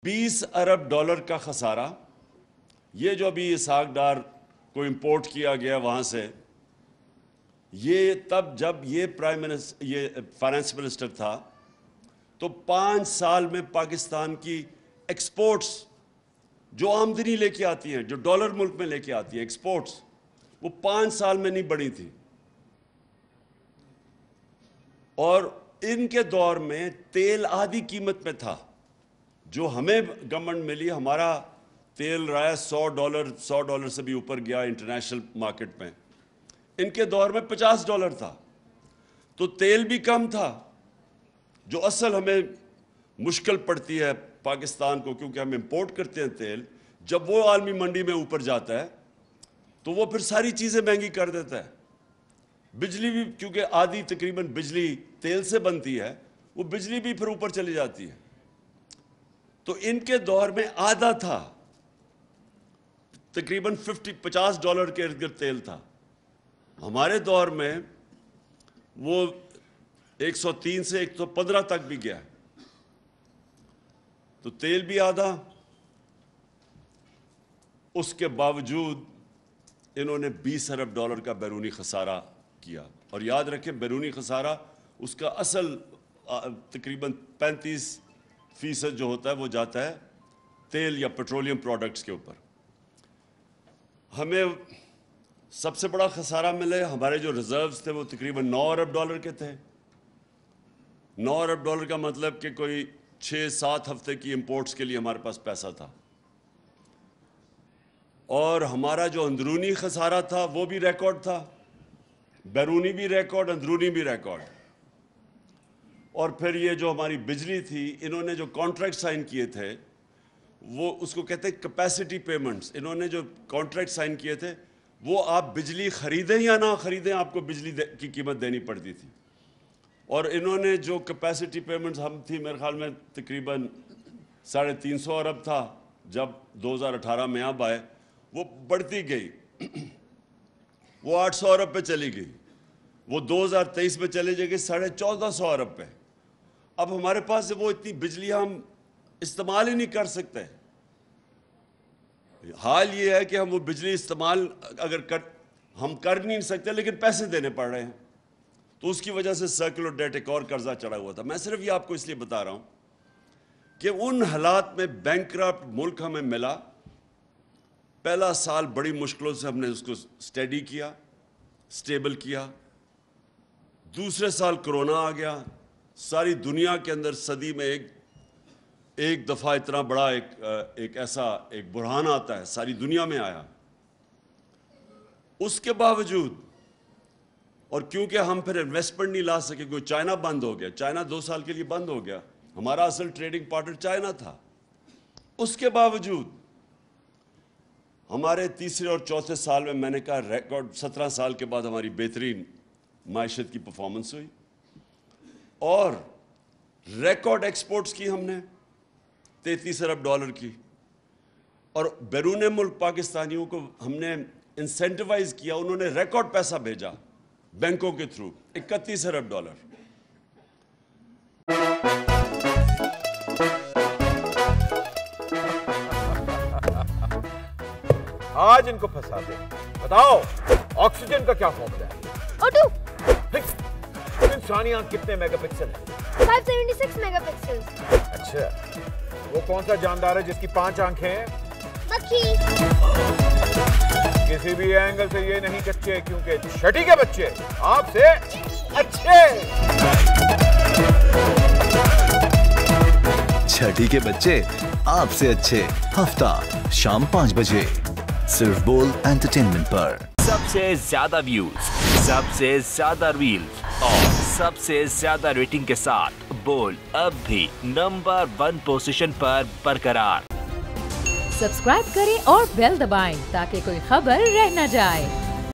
20 अरब dollar का खसारा। ये जो अभी इसहाक डार को इंपोर्ट किया गया वहां से, ये तब जब ये प्राइम मिनिस्टर, ये फाइनेंस मिनिस्टर था, तो 5 साल में पाकिस्तान की एक्सपोर्ट्स जो आमदनी लेके आती हैं, जो डॉलर मुल्क में लेके आती हैं एक्सपोर्ट्स, वो 5 साल में नहीं बढ़ी थी। और इनके दौर में तेल आधी कीमत में था। जो हमें गवर्नमेंट मिली, हमारा तेल रहा है $100 से भी ऊपर गया इंटरनेशनल मार्केट में। इनके दौर में $50 था, तो तेल भी कम था। जो असल हमें मुश्किल पड़ती है पाकिस्तान को, क्योंकि हम इंपोर्ट करते हैं तेल, जब वो आलमी मंडी में ऊपर जाता है तो वो फिर सारी चीज़ें महंगी कर देता है। बिजली भी, क्योंकि आधी तकरीबन बिजली तेल से बनती है, वो बिजली भी फिर ऊपर चली जाती है। तो इनके दौर में आधा था, तकरीबन $50 के इर्द गिर्द तेल था। हमारे दौर में वो 103 से 115 तक भी गया। तो तेल भी आधा। उसके बावजूद इन्होंने $20 अरब का बैरूनी खसारा किया। और याद रखें, बैरूनी खसारा उसका असल तकरीबन 35% जो होता है वो जाता है तेल या पेट्रोलियम प्रोडक्ट्स के ऊपर। हमें सबसे बड़ा खसारा मिले, हमारे जो रिजर्व्स थे वो तकरीबन $9 अरब के थे। $9 अरब का मतलब कि कोई 6-7 हफ्ते की इंपोर्ट्स के लिए हमारे पास पैसा था। और हमारा जो अंदरूनी खसारा था वो भी रिकॉर्ड था, बैरूनी भी रिकॉर्ड, अंदरूनी भी रिकॉर्ड। और फिर ये जो हमारी बिजली थी, इन्होंने जो कॉन्ट्रैक्ट साइन किए थे, वो उसको कहते हैं कैपेसिटी पेमेंट्स। इन्होंने जो कॉन्ट्रैक्ट साइन किए थे, वो आप बिजली खरीदें या ना खरीदें, आपको बिजली की कीमत देनी पड़ती थी। और इन्होंने जो कैपेसिटी पेमेंट्स हम थी, मेरे ख्याल में तकरीबन 350 अरब था जब 2018 में अब आए, वो बढ़ती गई। वो 800 अरब पे चली गई, वो 2023 में चली जाएगी 1450 अरब पे। अब हमारे पास वो इतनी बिजली हम इस्तेमाल ही नहीं कर सकते। हाल ये है कि हम वो बिजली इस्तेमाल हम कर नहीं सकते, लेकिन पैसे देने पड़ रहे हैं। तो उसकी वजह से सर्कुलर डेट, एक और कर्जा चढ़ा हुआ था। मैं सिर्फ ये आपको इसलिए बता रहा हूं कि उन हालात में बैंकरप्ट मुल्क हमें मिला। पहला साल बड़ी मुश्किलों से हमने उसको स्टेडी किया, स्टेबल किया। दूसरे साल कोरोना आ गया। सारी दुनिया के अंदर सदी में एक दफ़ा इतना बड़ा एक ऐसा एक बुरहान आता है, सारी दुनिया में आया। उसके बावजूद, और क्योंकि हम फिर इन्वेस्टमेंट नहीं ला सके, क्योंकि चाइना बंद हो गया, चाइना 2 साल के लिए बंद हो गया, हमारा असल ट्रेडिंग पार्टनर चाइना था। उसके बावजूद हमारे तीसरे और चौथे साल में, मैंने कहा रिकॉर्ड 17 साल के बाद हमारी बेहतरीन मायशत की परफॉर्मेंस हुई। और रिकॉर्ड एक्सपोर्ट्स की हमने $33 अरब की। और बैरून मुल्क पाकिस्तानियों को हमने इंसेंटिवाइज किया, उन्होंने रिकॉर्ड पैसा भेजा बैंकों के थ्रू, $31 अरब। आज इनको फंसा दे। बताओ, ऑक्सीजन का क्या फॉर्मूला है? O2। इंसानी आंख कितने मेगापिक्सल है? 576 मेगापिक्सल। अच्छा, वो कौन सा जानदार है जिसकी 5 आंखें हैं? मक्खी। किसी भी एंगल से ये नहीं कच्चे, क्योंकि छठी के बच्चे आपसे अच्छे। छठी के बच्चे आपसे अच्छे, हफ्ता शाम 5 बजे सिर्फ बोल एंटरटेनमेंट पर। सबसे ज्यादा व्यूज, सबसे ज्यादा रील्स और सबसे ज्यादा रेटिंग के साथ बोल अब भी नंबर 1 पोजीशन पर बरकरार। सब्सक्राइब करें और बेल दबाएं ताकि कोई खबर रह न जाए।